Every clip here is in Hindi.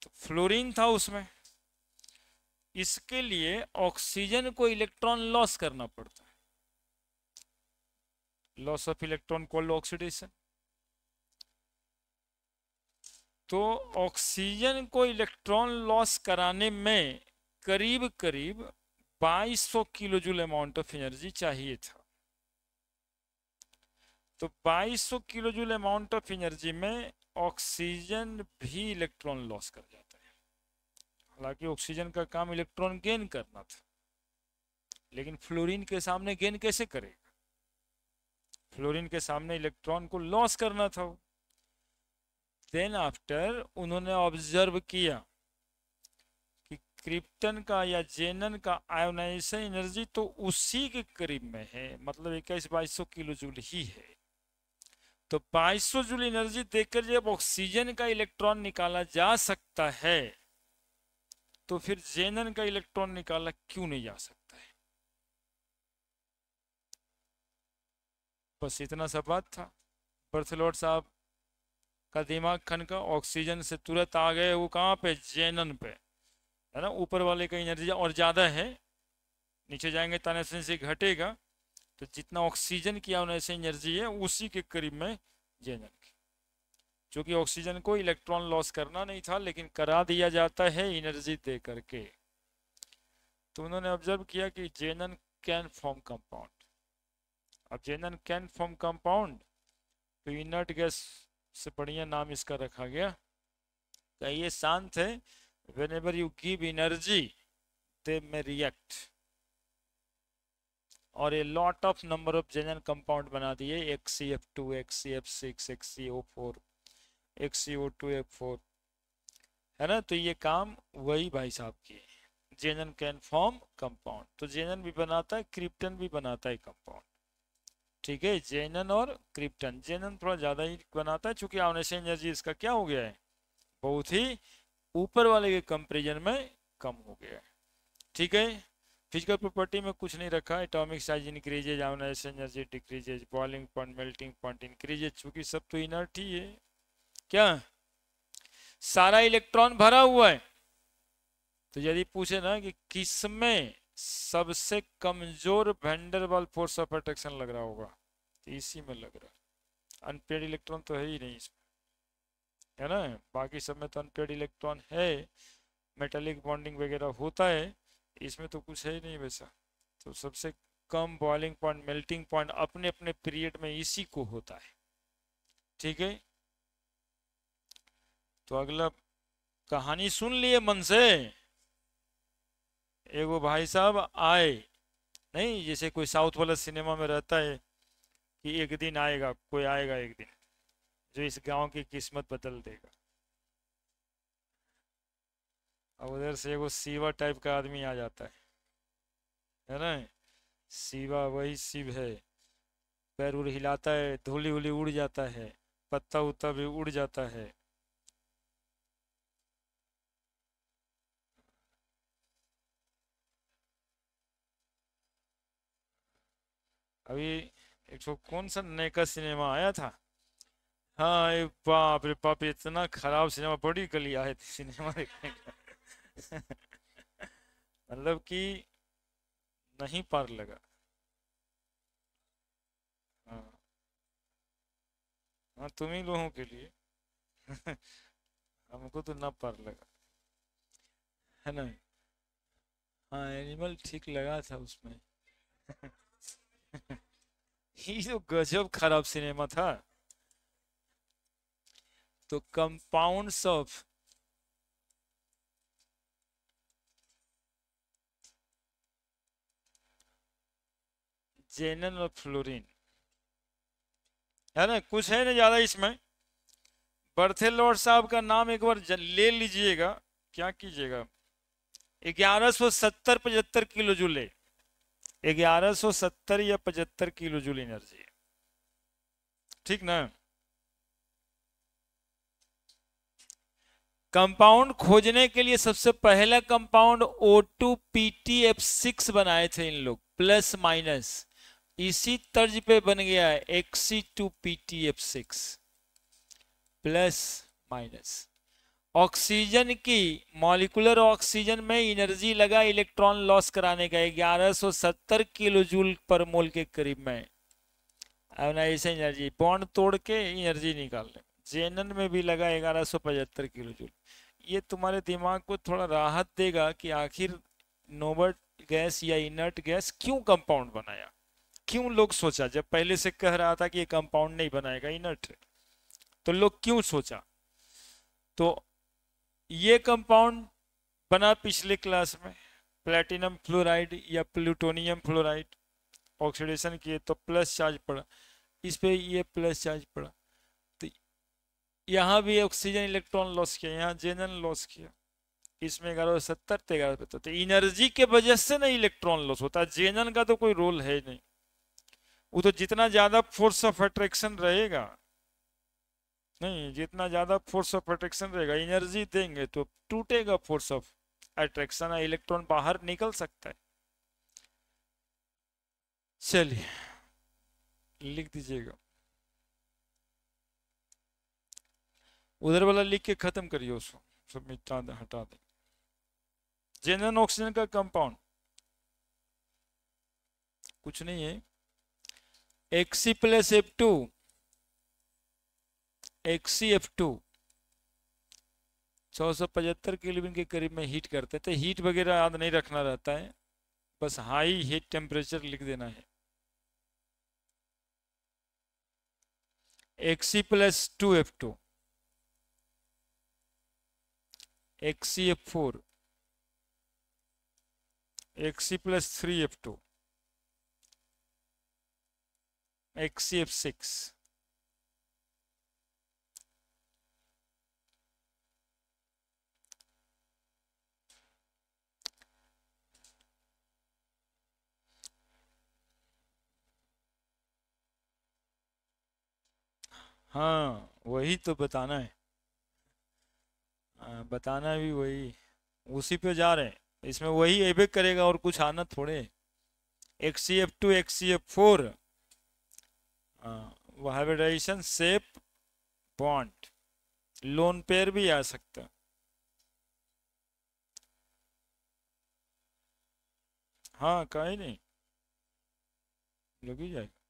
तो फ्लोरीन था उसमें, इसके लिए ऑक्सीजन को इलेक्ट्रॉन लॉस करना पड़ता है, loss of electron called oxidation. तो ऑक्सीजन को इलेक्ट्रॉन लॉस कराने में करीब करीब 2200 kilo joule amount of energy चाहिए था। तो 2200 kilo joule amount of energy में ऑक्सीजन भी इलेक्ट्रॉन लॉस कर जाता है। हालांकि ऑक्सीजन का काम इलेक्ट्रॉन गेन करना था, लेकिन फ्लोरीन के सामने गेन कैसे करेगा? फ्लोरीन के सामने इलेक्ट्रॉन को लॉस करना था। देन आफ्टर उन्होंने ऑब्जर्व किया कि क्रिप्टन का या जेनन का आयोनाइजेशन एनर्जी तो उसी के करीब में है, मतलब 21-2200 किलो जूल ही है। तो 2200 जूल एनर्जी देकर जब ऑक्सीजन का इलेक्ट्रॉन निकाला जा सकता है, तो फिर जेनन का इलेक्ट्रॉन निकाला क्यों नहीं जा सकता है? बस इतना सा बात था। बर्थलोट साहब का दिमाग खनका, ऑक्सीजन से तुरंत आ गए वो कहाँ पे? जेनन पे, है ना। ऊपर वाले का एनर्जी और ज्यादा है, नीचे जाएंगे तानेसन से घटेगा, तो जितना ऑक्सीजन की वैसे एनर्जी है उसी के करीब में जेनन की। क्योंकि ऑक्सीजन को इलेक्ट्रॉन लॉस करना नहीं था, लेकिन करा दिया जाता है एनर्जी दे करके। तो उन्होंने ऑब्जर्व किया कि जेनन कैन फॉर्म कंपाउंड। अब जेनन कैन फॉर्म कंपाउंड, तो इनर्ट गैस से बढ़िया नाम इसका रखा गया, ये शांत है। whenever you give energy they may react, और ये lot of number of जेनन compound बना दिए, XCF2, XCF6, XCO4, XCO2F4, है ना। तो ये काम वही भाई साहब किए, जेनन कैन फॉर्म कंपाउंड। तो जेनन भी बनाता है, क्रिप्टन भी बनाता है कंपाउंड, ठीक है। जेनन और क्रिप्टन, जेनन थोड़ा ज्यादा ही बनाता है, चूंकि आयोनाइजेशन एनर्जी इसका क्या हो गया है, बहुत ही ऊपर वाले के कंपेरिजन में कम हो गया है, ठीक है। फिजिकल प्रॉपर्टी में कुछ नहीं रखा, atomic size increases, ionization energy decreases, boiling point, melting point increases, चूंकि सब तो इनर्ट ही है, क्या सारा इलेक्ट्रॉन भरा हुआ है। तो यदि पूछे ना कि किसमें सबसे कमजोर वैंडरवाल फोर्स ऑफ अट्रैक्शन लग रहा होगा, तो इसी में लग रहा है। अनपेड इलेक्ट्रॉन तो है ही नहीं इसमें, है ना। बाकी सब में तो अनपेड इलेक्ट्रॉन है, मेटालिक बॉन्डिंग वगैरह होता है, इसमें तो कुछ है ही नहीं वैसा। तो सबसे कम बॉइलिंग पॉइंट, मेल्टिंग पॉइंट अपने अपने पीरियड में इसी को होता है, ठीक है। तो अगला कहानी सुन लिए मन से। एगो भाई साहब आए, नहीं जैसे कोई साउथ वाला सिनेमा में रहता है कि एक दिन आएगा, कोई आएगा एक दिन जो इस गांव की किस्मत बदल देगा। अब उधर से एगो शिवा टाइप का आदमी आ जाता है ना। शिवा वही शिव है, पैर उड़ हिलाता है, धूली उली उड़ जाता है, पत्ता उत्ता भी उड़ जाता है। अभी एक तो कौन सा नए का सिनेमा आया था, हाँ ये बाप रे बाप, इतना खराब सिनेमा, बड़ी गली आए थे सिनेमा देखने का। मतलब कि नहीं पार लगा। हाँ, हाँ तुम ही लोगों के लिए। हमको तो ना पार लगा, है ना। हाँ एनिमल ठीक लगा था उसमें। ये तो गजब खराब सिनेमा था। तो कंपाउंड्स ऑफ जेनन और फ्लोरीन, है ना, कुछ है ना ज्यादा इसमें। बर्थेलॉर्ड साहब का नाम एक बार ले लीजिएगा, क्या कीजिएगा, 1170-75 किलो जूल है, 1170 या 75 किलो जूल एनर्जी है, ठीक ना। कंपाउंड खोजने के लिए सबसे पहला कंपाउंड O2PTF6 बनाए थे इन लोग, प्लस माइनस इसी तर्ज पे बन गया है Xc2PTF6 प्लस माइनस। ऑक्सीजन की मॉलिक्यूलर ऑक्सीजन में एनर्जी लगा इलेक्ट्रॉन लॉस कराने का 1170 किलो जूल पर मोल के करीब में। अब ना ऐसे एनर्जी बॉन्ड तोड़ के एनर्जी निकालने, जेनन में भी लगा 1175 किलो जूल। ये तुम्हारे दिमाग को थोड़ा राहत देगा कि आखिर नोबल गैस या इनर्ट गैस क्यों कंपाउंड बनाया, क्यों लोग सोचा, जब पहले से कह रहा था कि ये कंपाउंड नहीं बनाएगा इनर्ट है, तो लोग क्यों सोचा। तो ये कंपाउंड बना पिछले क्लास में, प्लेटिनम फ्लोराइड या प्लूटोनियम फ्लोराइड, ऑक्सीडेशन किए तो प्लस चार्ज पड़ा, इस पे ये प्लस चार्ज पड़ा, तो यहाँ भी ऑक्सीजन इलेक्ट्रॉन लॉस किया, यहाँ जेनन लॉस किया, इसमें 1170 तो 11 तो एनर्जी के वजह से ना इलेक्ट्रॉन लॉस होता है, जेनन का तो कोई रोल है नहीं। वो तो जितना ज्यादा फोर्स ऑफ अट्रैक्शन रहेगा, नहीं जितना ज्यादा फोर्स ऑफ अट्रैक्शन रहेगा एनर्जी देंगे तो टूटेगा फोर्स ऑफ अट्रैक्शन, इलेक्ट्रॉन बाहर निकल सकता है। चलिए लिख दीजिएगा, उधर वाला लिख के खत्म करिए उसको, सब मिटा दे हटा दे। जेनन ऑक्सीजन का कंपाउंड कुछ नहीं है, Xc plus F2, XcF2 675 kelvin के करीब में हीट करते हैं, तो हीट वगैरह याद नहीं रखना रहता है, बस हाई हीट टेम्परेचर लिख देना है। Xc plus 2F2, XcF4, Xc plus 3F2, XcF6, हाँ वही तो बताना है, बताना भी वही, उसी पे जा रहे हैं, इसमें वही एबे करेगा और कुछ आना थोड़े। XcF2 XcF4 hybridization shape bond, lone pair भी आ सकता है, हाँ कहीं नहीं लग ही जाएगा।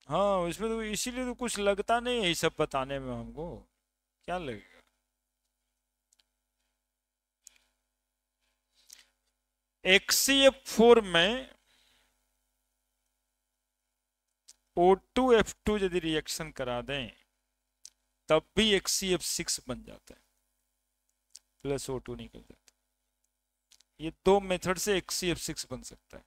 हाँ इसमें तो इसीलिए तो कुछ लगता नहीं है ये सब बताने में हमको, क्या लगेगा। XcF4 में O2F2 यदि रिएक्शन करा दें तब भी XcF6 बन जाता है, प्लस O2 निकल जाता है। ये दो मेथड से XcF6 बन सकता है।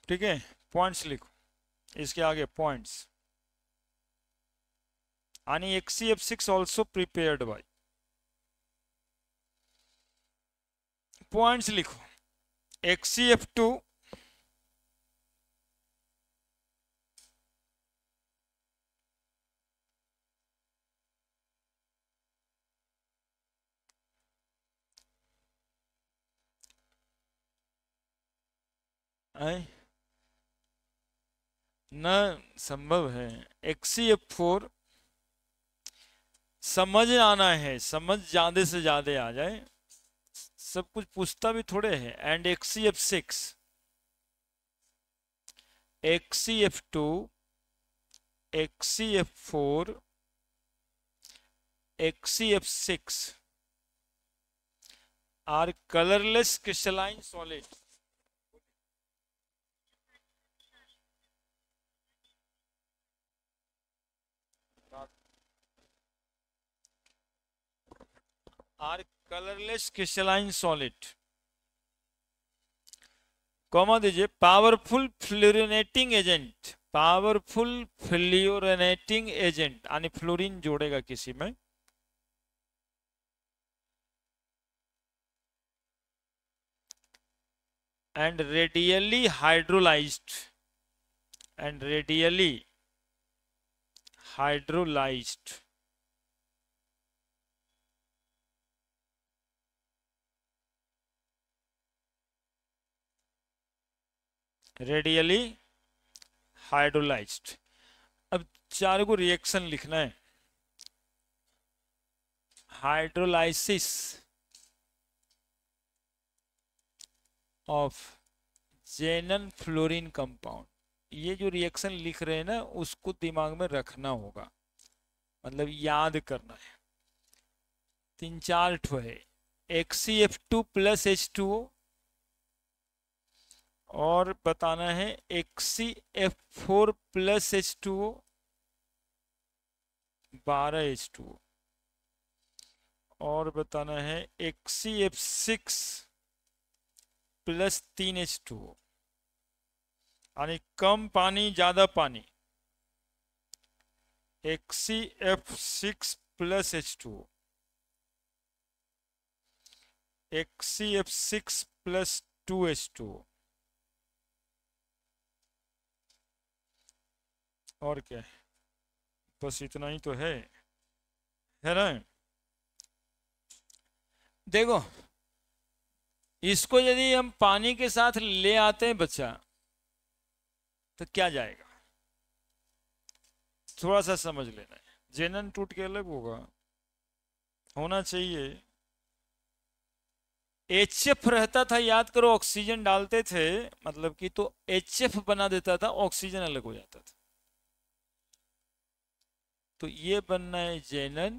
ठीक है, पॉइंट्स लिखो, इसके आगे पॉइंट्स, आणि XcF6 also prepared by, points लिखो, XcF2 न संभव है, XcF4 समझ आना है, समझ ज्यादा से ज्यादा आ जाए, सब कुछ पूछता भी थोड़े है। And XcF6 XcF2 XcF4 XcF6 are colorless crystalline solid, are colorless crystalline solid, comma दीजिए, powerful fluorinating agent, powerful fluorinating agent, यानी फ्लोरीन जोड़ेगा किसी में, and readily hydrolysed, and readily hydrolysed readily hydrolysed. अब चार को रिएक्शन लिखना है। Hydrolysis of xenon fluorine compound. ये जो रिएक्शन लिख रहे हैं ना, उसको दिमाग में रखना होगा, मतलब याद करना है। 3-4 ठो है। XCF2 प्लस H2O, और बताना है XCF4 प्लस H2O 12H2O, और बताना है XCF6 प्लस 3H2O, यानी कम पानी ज्यादा पानी। XCF6 plus H2O, XCF6 plus 2H2O, और क्या है, बस इतना ही तो है ना। देखो, इसको यदि हम पानी के साथ ले आते हैं बच्चा, तो क्या जाएगा, थोड़ा सा समझ लेना है। जेनन टूट के अलग होना चाहिए। HF रहता था, याद करो, ऑक्सीजन डालते थे, मतलब कि तो HF बना देता था, ऑक्सीजन अलग हो जाता था। तो ये बनना है जेनन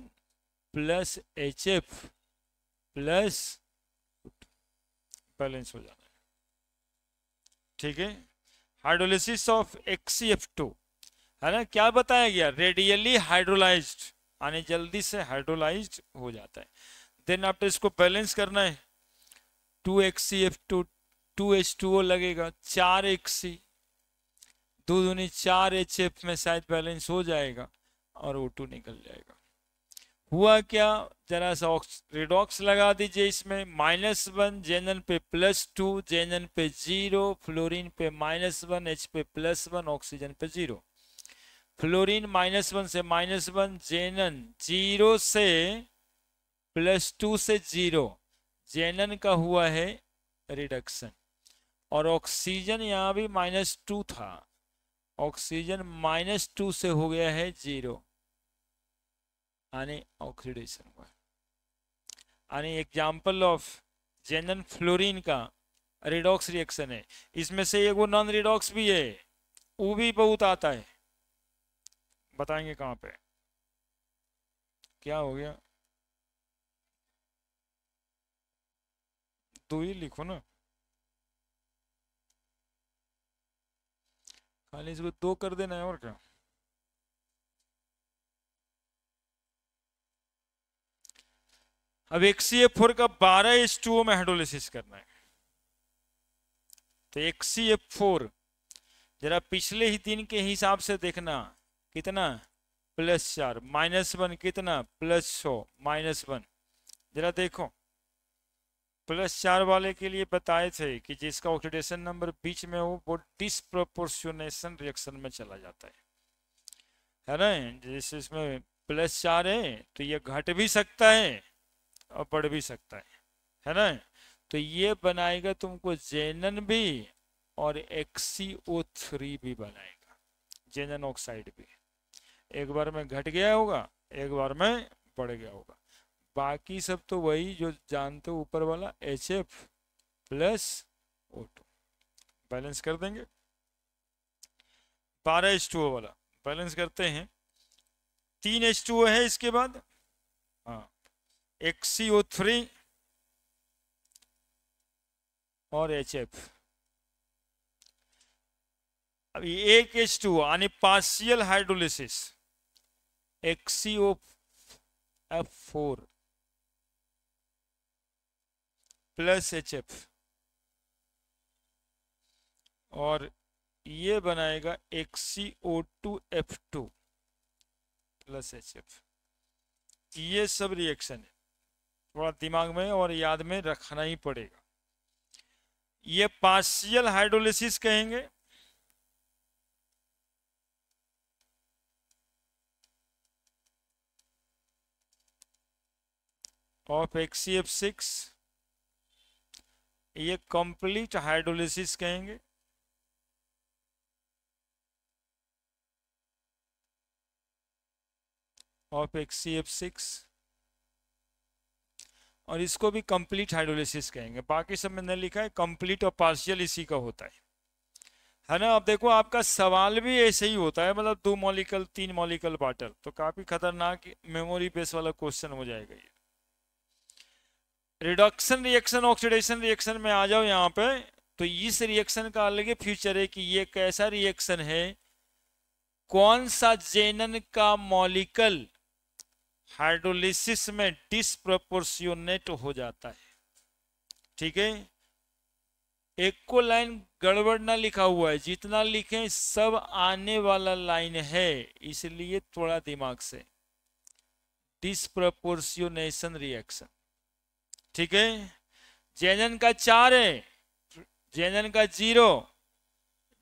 प्लस HF प्लस, बैलेंस हो जाना है। ठीक है। हाइड्रोलिसिस ऑफ XCF2, है ना, क्या बताया गया, रेडियली हाइड्रोलाइज्ड, यानी जल्दी से हाइड्रोलाइज्ड हो जाता है। देन आफ्टर इसको बैलेंस करना है। 2XCF2 2H2O लगेगा, 4XC, 2 दूनी 4HF में शायद बैलेंस हो जाएगा और O2 निकल जाएगा। हुआ क्या, जरा सा रिडॉक्स लगा दीजिए इसमें। -1 जेनन पे +2, जेनन पे 0, फ्लोरीन पे -1, H पे +1, ऑक्सीजन पे 0। फ्लोरीन -1 से -1, जेनन 0 से +2 से 0, जेनन का हुआ है रिडक्शन। और ऑक्सीजन यहाँ भी -2 था, ऑक्सीजन -2 से हो गया है 0, यानी ऑक्सीडेशन हुआ। यानी एग्जाम्पल ऑफ जेनन फ्लोरीन का रिडॉक्स रिएक्शन है। इसमें से एक वो नॉन रिडॉक्स भी है, वो भी बहुत आता है, बताएंगे कहाँ पे, क्या हो गया, 2 ही लिखो ना, खाली इसको 2 कर देना है, और क्या। अब XCF4 का 12H2O में हाइड्रोलिसिस करना है। तो XCF4 जरा पिछले ही दिन के हिसाब से देखना, कितना, +4, -1 कितना, +6, -1। जरा देखो, +4 वाले के लिए बताए थे कि जिसका ऑक्सीडेशन नंबर बीच में हो वो डिसप्रोपोर्शनेशन रिएक्शन में चला जाता है ना। जैसे इसमें +4 है तो ये घट भी सकता है और बढ़ भी सकता है ना। तो ये बनाएगा तुमको जेनन भी और XCO3 भी बनाएगा, जेनन ऑक्साइड भी। एक बार में घट गया होगा, एक बार में बढ़ गया होगा। बाकी सब तो वही जो जानते हो, ऊपर वाला HF प्लस O2 बैलेंस कर देंगे। 12H2O वाला बैलेंस करते हैं। 3H2O है इसके बाद, हाँ, XCO3 और HF। अभी एक H2O यानी partial hydrolysis, XCOF4 plus HF, और ये बनाएगा XCO2F2 प्लस HF। ये सब रिएक्शन है, थोड़ा दिमाग में और याद में रखना ही पड़ेगा। ये पार्शियल हाइड्रोलिसिस कहेंगे। ऑफ XCF6, ये कंप्लीट हाइड्रोलिसिस कहेंगे। ऑफ HCF6, और इसको भी कंप्लीट हाइड्रोलिसिस कहेंगे। बाकी सब मैंने लिखा है कंप्लीट और पार्शियल इसी का होता है ना। अब देखो आपका सवाल भी ऐसे ही होता है, मतलब 2 मॉलिक्यूल 3 मॉलिक्यूल वाटर, तो काफी खतरनाक मेमोरी बेस वाला क्वेश्चन हो जाएगा ये। रिडक्शन रिएक्शन ऑक्सीडेशन रिएक्शन में आ जाओ यहाँ पे, तो इस रिएक्शन का अलग फ्यूचर है कि ये कैसा रिएक्शन है, कौन सा जेनन का मॉलिक्यूल हाइड्रोलिसिस में डिस्प्रोपोर्शियोनेट हो जाता है। ठीक है, एक को लाइन गड़बड़ ना लिखा हुआ है, जितना लिखे सब आने वाला लाइन है, इसलिए थोड़ा दिमाग से। डिस्प्रोपोर्शियोनेशन रिएक्शन, ठीक है। जेनन का 4 है, जेनन का 0,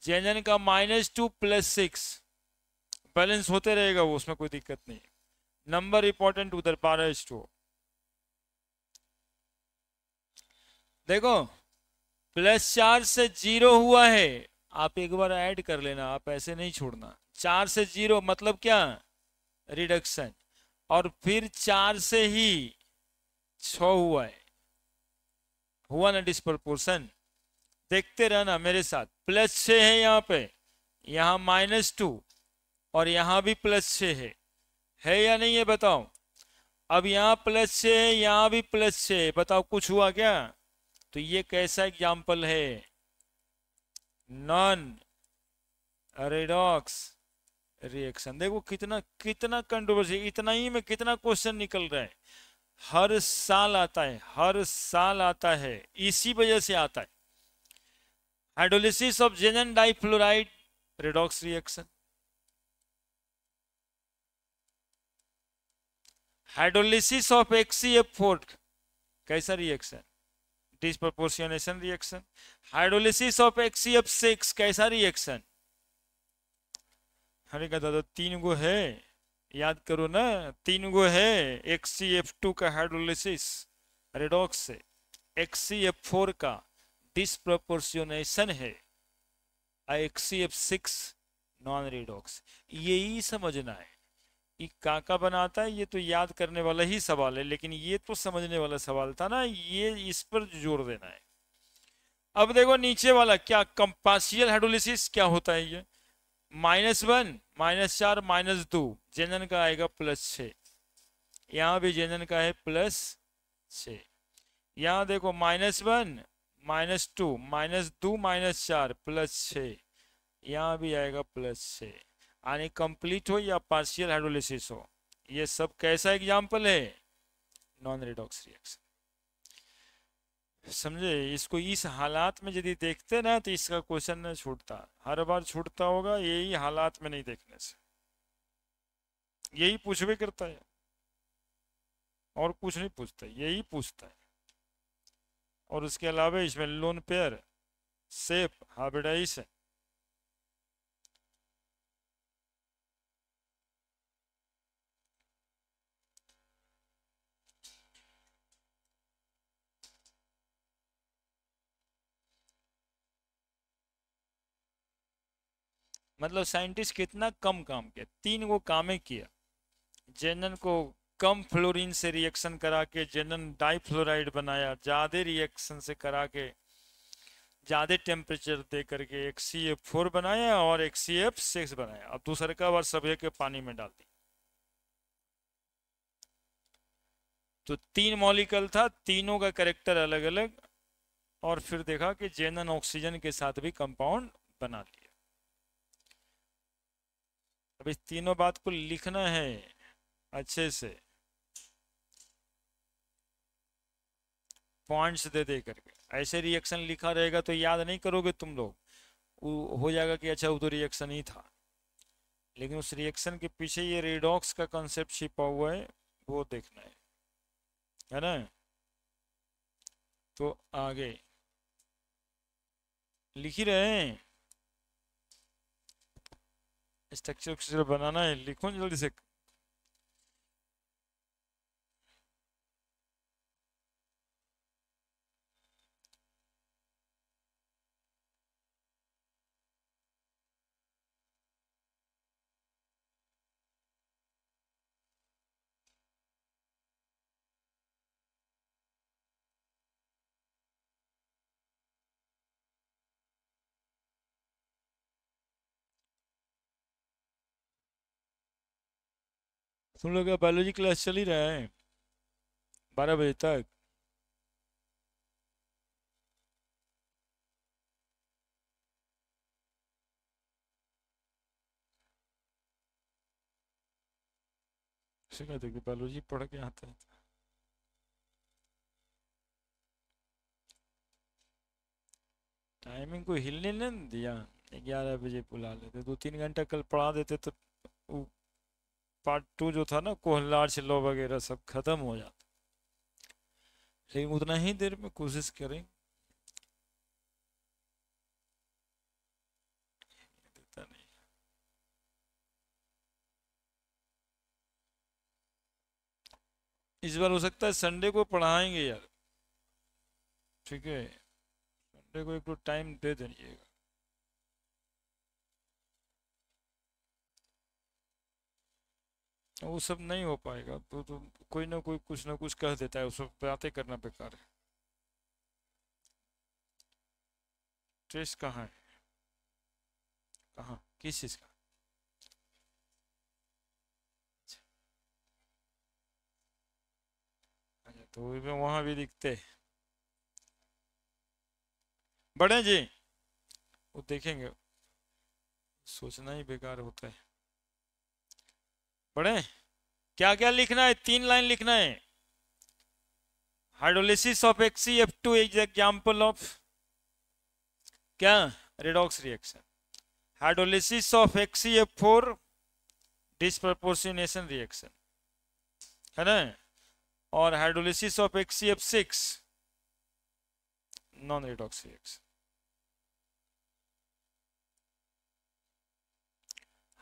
जेनन का -2 +6, बैलेंस होते रहेगा वो, उसमें कोई दिक्कत नहीं। नंबर इंपॉर्टेंट उधर 12:2। देखो +4 से 0 हुआ है, आप एक बार ऐड कर लेना, आप ऐसे नहीं छोड़ना। 4 से 0 मतलब क्या, रिडक्शन, और फिर 4 से ही 6 हुआ है, हुआ ना डिस्प्रपोर्शन। देखते रहना मेरे साथ, +6 है यहाँ पे, यहाँ -2, और यहाँ भी +6 है या नहीं, ये बताओ। अब यहाँ +6 है, यहाँ भी +6 है, बताओ कुछ हुआ क्या। तो ये कैसा एग्जाम्पल है, नॉन रेडॉक्स रिएक्शन। देखो कितना कितना कंट्रोवर्सी, इतना ही में कितना क्वेश्चन निकल रहा है, हर साल आता है, हर साल आता है, इसी वजह से आता है। Hydrolysis of xenon difluoride redox reaction, hydrolysis of HCF4 कैसा reaction, disproportionation reaction. Hydrolysis of HCF6 कैसा रिएक्शन। अरे कहता तो 3 गो है, याद करो ना, 3 गो है। HCF2 का हाइड्रोलिसिस रेडॉक्स से, HCF4 का डिस्प्रोपोर्शनेशन है, HCF6 नॉन रेडॉक्स। यही समझना है, ये काका बनाता है, ये तो याद करने वाला ही सवाल है, लेकिन ये तो समझने वाला सवाल था ना, ये इस पर जोर देना है। अब देखो नीचे वाला क्या, कंपार्शियल हाइड्रोलिसिस क्या होता है ये, -1 -4 -2, जेनन का आएगा +6, यहाँ भी जेनन का है +6। यहाँ देखो -1 -2 -2 -4 +6, यहाँ भी आएगा +6। यानी कंप्लीट हो या पार्शियल हाइड्रोलिसिस हो, ये सब कैसा एग्जाम्पल है, नॉन रिडॉक्स रिएक्शन। समझे, इसको इस हालात में यदि देखते ना तो इसका क्वेश्चन नहीं छूटता, हर बार छूटता होगा यही हालात में नहीं देखने से, यही पूछवे करता है और कुछ नहीं पूछता, यही पूछता है। और उसके अलावा इसमें लोन पेयर, सेप, हाइब्रिडाइजेशन, मतलब साइंटिस्ट कितना कम काम किया, 3 गो कामे किया। जेनन को कम फ्लोरीन से रिएक्शन करा के जेनन डाइफ्लोराइड बनाया, ज्यादा रिएक्शन से करा के ज्यादा टेम्परेचर दे करके HCF4 बनाया और HCF6 बनाया। अब दूसरे का बार सभी के पानी में डाल दी, तो 3 मॉलिक्यूल था, तीनों का कैरेक्टर अलग अलग, और फिर देखा कि जेनन ऑक्सीजन के साथ भी कंपाउंड बना लिया। अब इस तीनों बात को लिखना है अच्छे से, पॉइंट्स दे दे करके। ऐसे रिएक्शन लिखा रहेगा तो याद नहीं करोगे तुम लोग, हो जाएगा कि अच्छा वो तो रिएक्शन ही था, लेकिन उस रिएक्शन के पीछे ये रेडॉक्स का कॉन्सेप्ट छिपा हुआ है, वो देखना है ना। तो आगे लिख ही रहे हैं, स्ट्रक्चर बनाना है, लिखो जल्दी से। तुम लोग का बायोलॉजी क्लास चल ही रहा है 12 बजे तक? उसे कहते कि बायोलॉजी पढ़ के आता है। टाइमिंग को हिलने नहीं दिया। 11 बजे बुला लेते, 2-3 घंटा कल पढ़ा देते तो वो पार्ट 2 जो था ना कोहलार से लॉ वगैरह सब खत्म हो जाता। लेकिन उतना ही देर में कोशिश करें। देता नहीं। इस बार हो सकता है संडे को पढ़ाएंगे यार। ठीक है, संडे को एक तो टाइम दे दीजिएगा। वो सब नहीं हो पाएगा तो कोई ना कोई कुछ ना कुछ कह देता है, उस सब बातें करना बेकार है। टेस्ट कहाँ है? कहाँ, किस चीज़ का? अच्छा, तो वहाँ भी दिखते हैं। बड़े जी, वो देखेंगे। सोचना ही बेकार होता है। बड़े, क्या क्या लिखना है? 3 लाइन लिखना है। Hydrolysis of HCF2 is example of क्या? Redox reaction. Hydrolysis of HCF4 disproportionation reaction, है ना? और hydrolysis of HCF6 non redox reaction.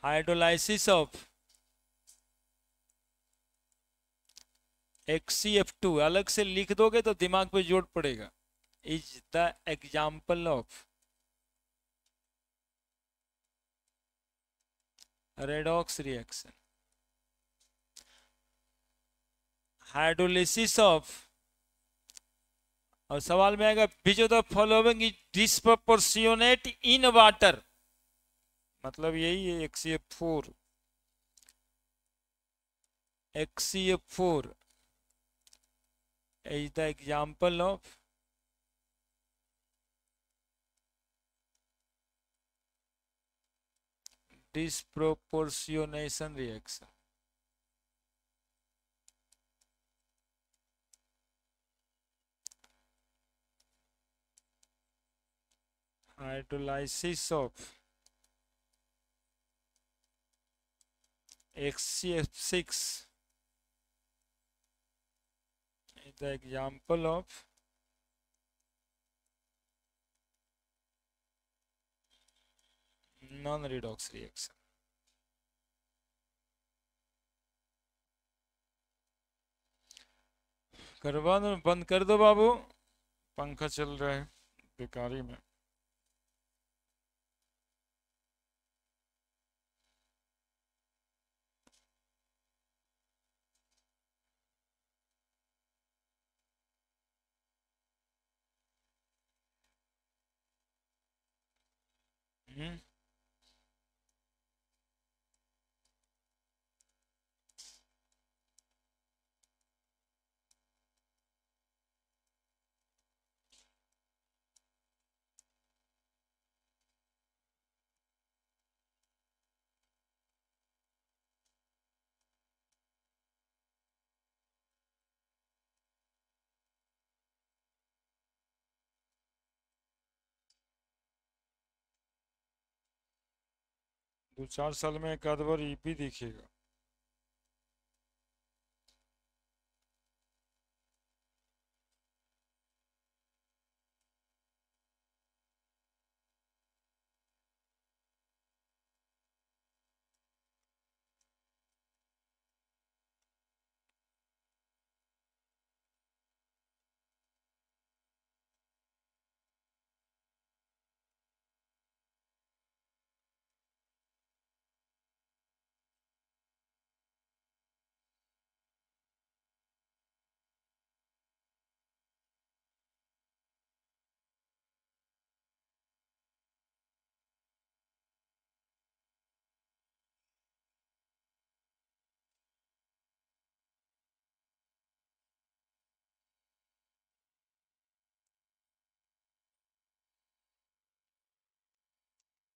Hydrolysis of HCF2 अलग से लिख दोगे तो दिमाग पे जोर पड़ेगा। Is the example of redox reaction. Hydrolysis of, और सवाल में आएगा which of the following is disproportionate in water, मतलब यही है HCF4। HCF4 is the example of disproportionation reaction. Hydrolysis of HCF6 is the example of non-redox reaction. करवा दो, बंद कर दो बाबू, पंखा चल रहा है बेकारी में। हम्म। 2-4 साल में एक आध बार EP दिखेगा।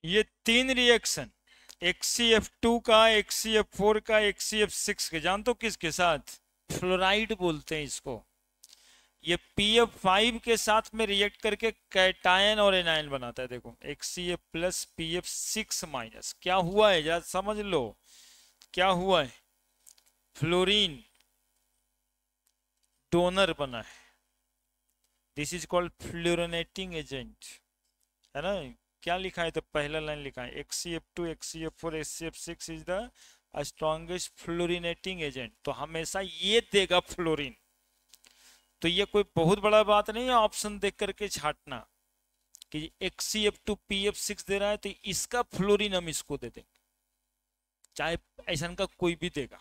ये तीन रिएक्शन, XCF2 का, XCF4 का, XCF6 के, जानते हो किसके साथ? फ्लोराइड बोलते हैं इसको। ये PF5 के साथ में रिएक्ट करके कैटायन और एनायन बनाता है। देखो XCF प्लस PF6 माइनस, क्या हुआ है जरा समझ लो, क्या हुआ है? फ्लोरीन डोनर बना है, this is called fluorinating agent, है ना? क्या लिखा है? तो पहला लाइन लिखा है XCF2 XCF4 XCF6 is the strongest fluorinating agent, तो हमेशा ये देगा फ्लोरीन। तो ये कोई बहुत बड़ा बात नहीं है ऑप्शन देख करके छाटना कि XCF2 PF6 दे रहा है तो इसका फ्लोरीन हम इसको दे देंगे, चाहे ऐसा का कोई भी देगा।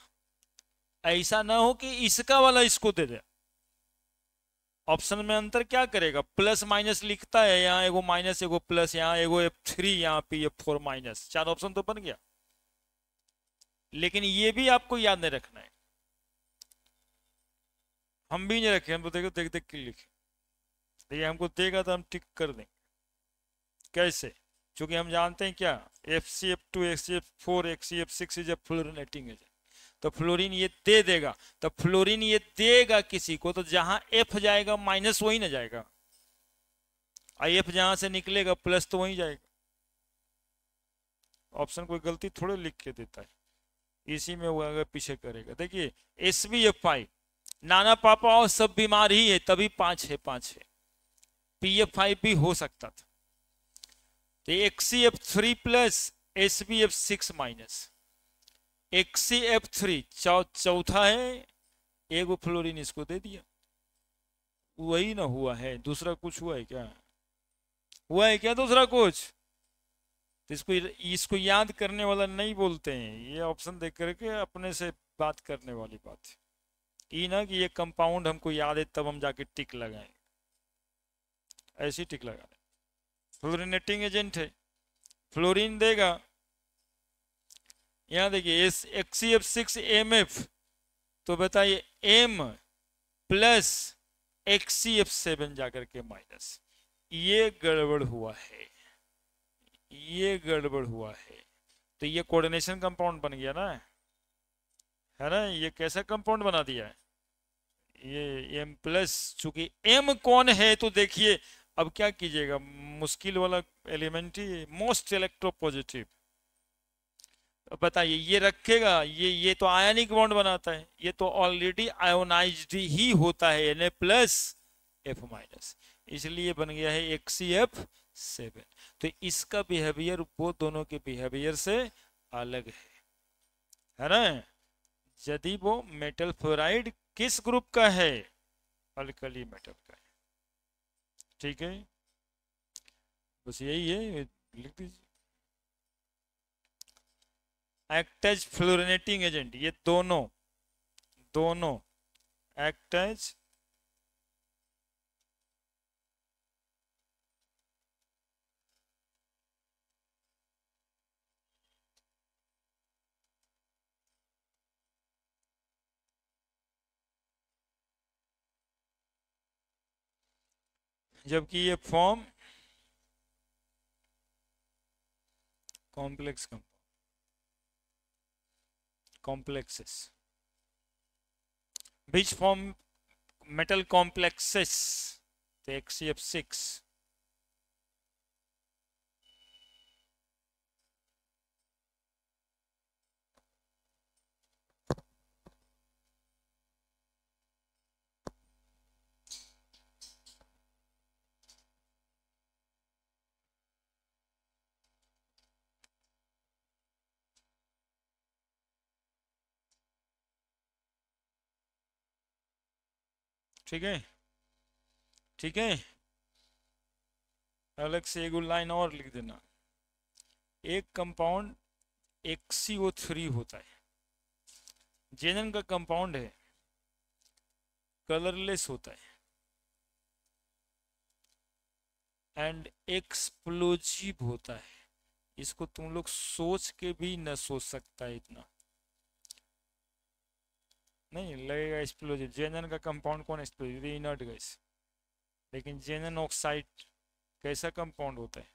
ऐसा ना हो कि इसका वाला इसको दे दे। ऑप्शन में अंतर क्या करेगा? प्लस माइनस लिखता है, यहाँ एगो माइनस एगो प्लस, यहाँ एगो F3 यहाँ PF4 माइनस, चार ऑप्शन तो बन गया। लेकिन ये भी आपको याद नहीं रखना है, हम भी नहीं रखे, हम तो देखो देख देख के लिखे, देखिए हमको देगा तो हम टिक कर देंगे। कैसे? क्योंकि हम जानते हैं क्या, FCF2 XCF4 XCF6 is a fluorinating agent, तो फ्लोरीन ये दे देगा। तो फ्लोरीन ये देगा किसी को, तो जहां F जाएगा माइनस वही ना जाएगा, IF जहां से निकलेगा प्लस तो वही जाएगा। ऑप्शन कोई गलती थोड़े लिख के देता है, इसी में वो अगर पीछे करेगा। देखिए SBF5, नाना पापा और सब बीमार ही है तभी 5 है, 5 है, PF5 भी हो सकता था। तो XCF3 plus SBF6 minus, XCF3 चौथा है, एक फ्लोरीन इसको दे दिया, वही ना हुआ है, दूसरा कुछ हुआ है क्या? हुआ है क्या दूसरा कुछ? तो इसको इसको याद करने वाला नहीं बोलते हैं, ये ऑप्शन देख करके अपने से बात करने वाली बात है। ये ना कि ये कंपाउंड हमको याद है तब हम जाके टिक लगाएं, ऐसी टिक लगा दें। फ्लोरिनेटिंग एजेंट है, फ्लोरीन देगा। यहाँ देखिए XCF6MF, तो बताइए M प्लस XCF7 जाकर के माइनस, ये गड़बड़ हुआ है, ये गड़बड़ हुआ है। तो ये कोऑर्डिनेशन कंपाउंड बन गया ना, है ना? ये कैसा कंपाउंड बना दिया है? ये M प्लस, चूंकि M कौन है तो देखिए अब क्या कीजिएगा, मुश्किल वाला एलिमेंट ही, मोस्ट इलेक्ट्रोपॉजिटिव। बताइए ये रखेगा, ये तो आयनिक बॉन्ड बनाता है, ये तो ऑलरेडी आयोनाइज्ड ही होता है, Na प्लस F माइनस, इसलिए बन गया है XCF7। तो इसका बिहेवियर वो दोनों के बिहेवियर से अलग है ना? यदि वो मेटल फ्लोराइड किस ग्रुप का है? अल्कली मेटल का है, ठीक है, बस यही है, लिख दीजिए। एक्ट एज फ्लोरिनेटिंग एजेंट, ये दोनों दोनों एक्ट एज जबकि ये form complex complexes, which form metal complexes, the XCF6। ठीक है, ठीक है, अलग से एक लाइन और लिख देना, एक कंपाउंड XCO3 होता है, जेनन का कंपाउंड है, कलरलेस होता है एंड एक्सप्लोजिव होता है। इसको तुम लोग सोच के भी न सोच सकता है इतना, नहीं लगेगा एक्सप्लोजिव। जेनन का कंपाउंड कौन एक्सप्लोजिव? Inert gas. लेकिन जेनन ऑक्साइड कैसा कंपाउंड होता है?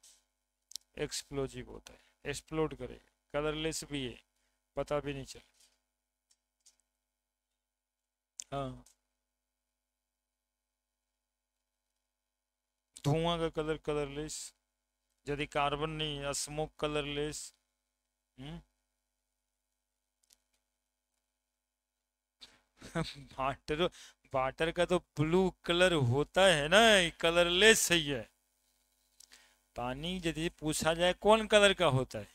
एक्सप्लोजिव होता है, एक्सप्लोड करेगा। कलरलेस भी है, पता भी नहीं चले। हाँ, धुआं का कलर कलरलेस, यदि कार्बन नहीं, स्मोक कलरलेस। हम्म। वाटर, वाटर का तो ब्लू कलर होता है ना, कलरलेस सही है। पानी यदि पूछा जाए कौन कलर का होता है,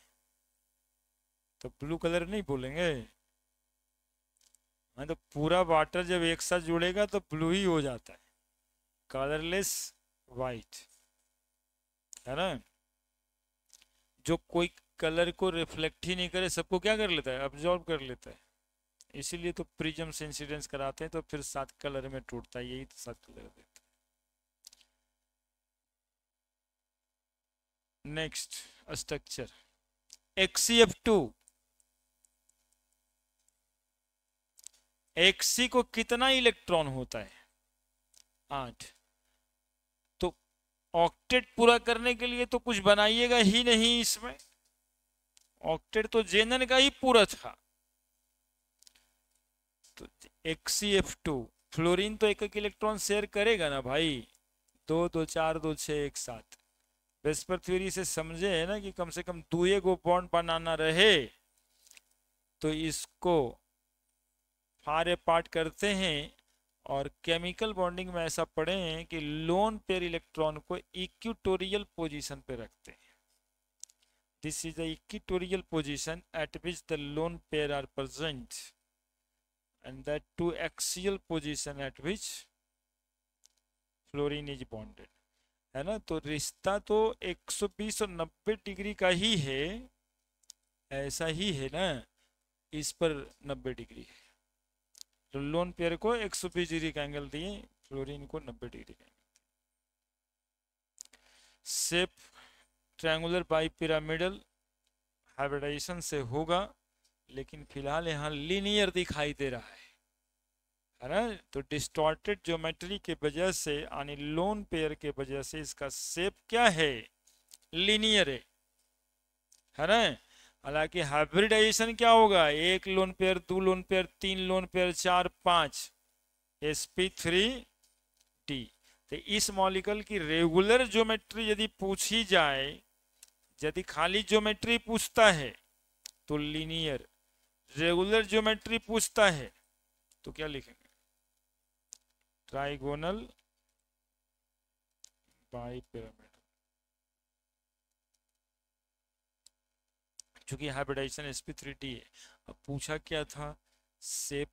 तो ब्लू कलर नहीं बोलेंगे। हाँ, तो पूरा वाटर जब एक साथ जुड़ेगा तो ब्लू ही हो जाता है, कलरलेस वाइट, है ना। जो कोई कलर को रिफ्लेक्ट ही नहीं करे, सबको क्या कर लेता है, अब्जॉर्ब कर लेता है। इसीलिए तो प्रिज्म से इंसिडेंस कराते हैं, तो फिर 7 कलर में टूटता है, यही तो 7 कलर देता है। Next structure XCF2। Xc को कितना इलेक्ट्रॉन होता है, 8। तो ऑक्टेट पूरा करने के लिए तो कुछ बनाइएगा ही नहीं इसमें, ऑक्टेट तो जेनन का ही पूरा था। तो XCF2, फ्लोरीन तो एक एक इलेक्ट्रॉन शेयर करेगा ना भाई, 2 2 4 2 6 एक साथ। वेस्पर थ्योरी से समझे है ना कि कम से कम 2 को बॉन्ड बनाना रहे, तो इसको फार अपार्ट करते हैं। और केमिकल बॉन्डिंग में ऐसा पढ़े हैं कि लोन पेयर इलेक्ट्रॉन को इक्विटोरियल पोजीशन पे रखते हैं। This is the equatorial position at which the lone pair are present, and that two axial position at which fluorine is bonded, है ना। तो रिश्ता तो 120 और 90 डिग्री का ही है, ऐसा ही है ना, इस पर 90 डिग्री है। तो लोन पेयर को 120 डिग्री का एंगल दिए, फ्लोरीन को 90 डिग्री का angle. Shape triangular bi pyramidal hybridization से होगा, लेकिन फिलहाल यहाँ लीनियर दिखाई दे रहा है ना। तो डिस्टॉर्टेड ज्योमेट्री के वजह से, यानी लोन पेयर के वजह से इसका शेप क्या है, लीनियर है ना। हालांकि हाइब्रिडाइजेशन क्या होगा, 1 lone pair, 2 lone pair, 3 lone pair, 4 5 sp3d। तो इस मॉलिक्यूल की रेगुलर ज्योमेट्री यदि पूछी जाए, यदि खाली ज्योमेट्री पूछता है तो लीनियर, रेगुलर ज्योमेट्री पूछता है तो क्या लिखेंगे, ट्राइगोनल बाई पिरामिड। चूंकि हाइब्रिडाइजेशन sp3d है। अब पूछा क्या था, शेप,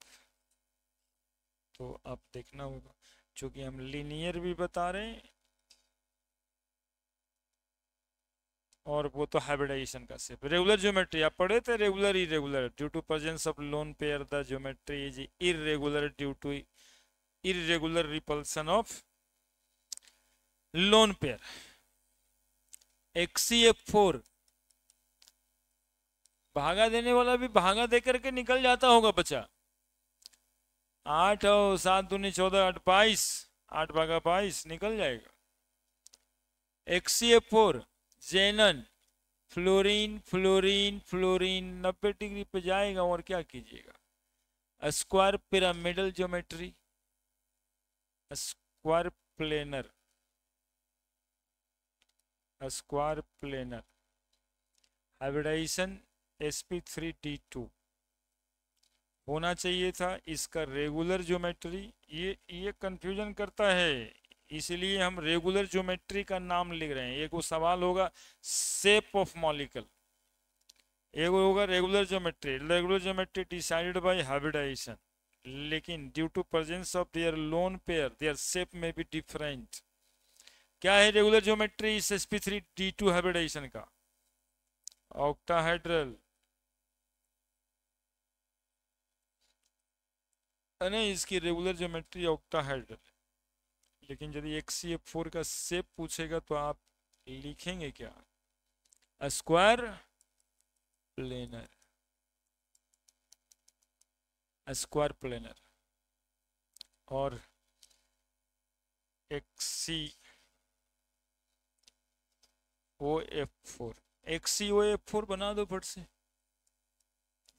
तो अब देखना होगा, चूंकि हम लीनियर भी बता रहे हैं और वो तो हाइब्रिडाइजेशन का शेप। रेगुलर ज्योमेट्री आप पढ़े थे, regular irregular, due to presence of lone pair the geometry is irregular due to irregular repulsion of lone pair. XCF4 भागा देने वाला भी भागा दे करके निकल जाता होगा बच्चा। 8 और 7 दूनी 14, 8 22, 8 भागा 22 निकल जाएगा। XCF4 xenon, fluorine fluorine fluorine 90 degree पे जाएगा, और क्या कीजिएगा, square pyramidal geometry, square planar, square planar hybridization sp3d2 होना चाहिए था। इसका रेगुलर ज्योमेट्री, ये कंफ्यूजन करता है, इसलिए हम रेगुलर ज्योमेट्री का नाम लिख रहे हैं। एक वो सवाल होगा शेप ऑफ मॉलिक्यूल, एक होगा regular geometry. Regular geometry decided by hybridisation, लेकिन due to presence of their lone pair their shape में बी डिफरेंट। क्या है रेगुलर ज्योमेट्री इस sp3d2 हाइब्रिडाइजेशन का, ऑक्टाहेड्रल, नहीं इसकी रेगुलर ज्योमेट्री ऑक्टाहेड्रल। लेकिन यदि XCF4 का शेप पूछेगा तो आप लिखेंगे क्या, स्क्वायर प्लेनर, स्क्वायर प्लेनर। और XC OF4, XCOF4 बना दो फट से।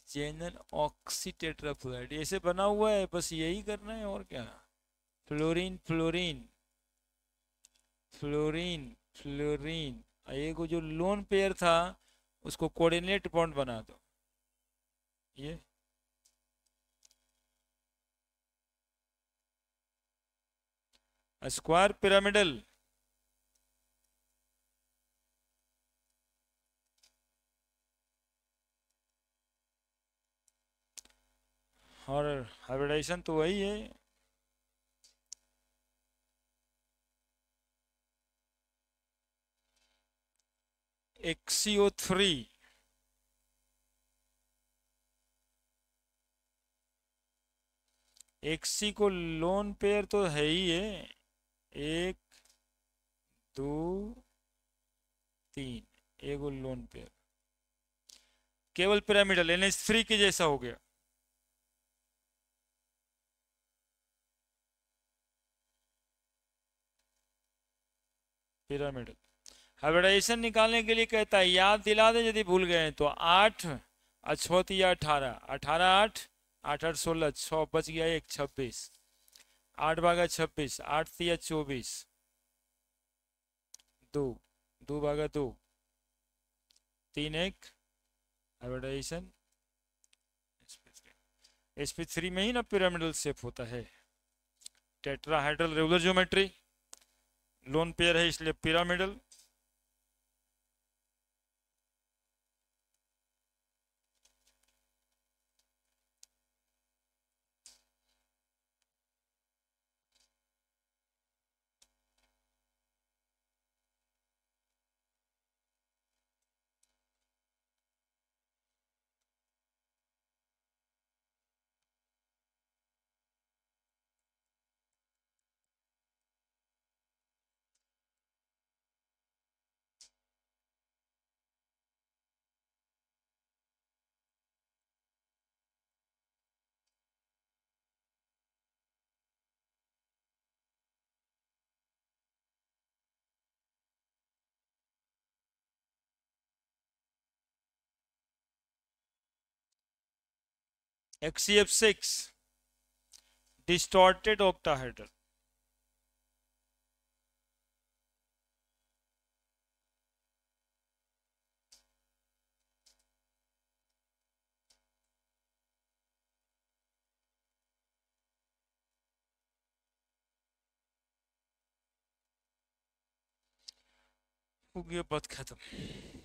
जेनन ऑक्सीटेट्राफ्लोराइड ऐसे बना हुआ है, बस यही करना है और क्या। फ्लोरीन फ्लोरीन फ्लोरीन फ्लोरीन, ये को जो लोन पेयर था उसको कोऑर्डिनेट बॉन्ड बना दो। ये स्क्वायर पिरामिडल, और हाइब्रिडाइजेशन तो वही है। XCO3, XC को लोन पेयर तो है ही है, 1 2 3, एक और लोन पेयर, केवल पिरामिडल NH3 के जैसा हो गया। पिरामिडल हाइब्रिडाइजेशन निकालने के लिए कहता है, याद दिला दे यदि भूल गए हैं तो। 8 अछोतिया 18, 18 8, 8 8 16, 6 बच गया, 1 26, 8 भागा 26, 8 तिया 24, 2 2 भागा 2, 3 1, हाइब्रिडाइजेशन। sp3 में ही ना पिरामिडल शेप होता है। Tetrahedral regular geometry, lone pair है इसलिए पिरामिडल। XCF6 डिस्टॉर्टेड ऑक्टाहेड्रल, हो गया बात खत्म।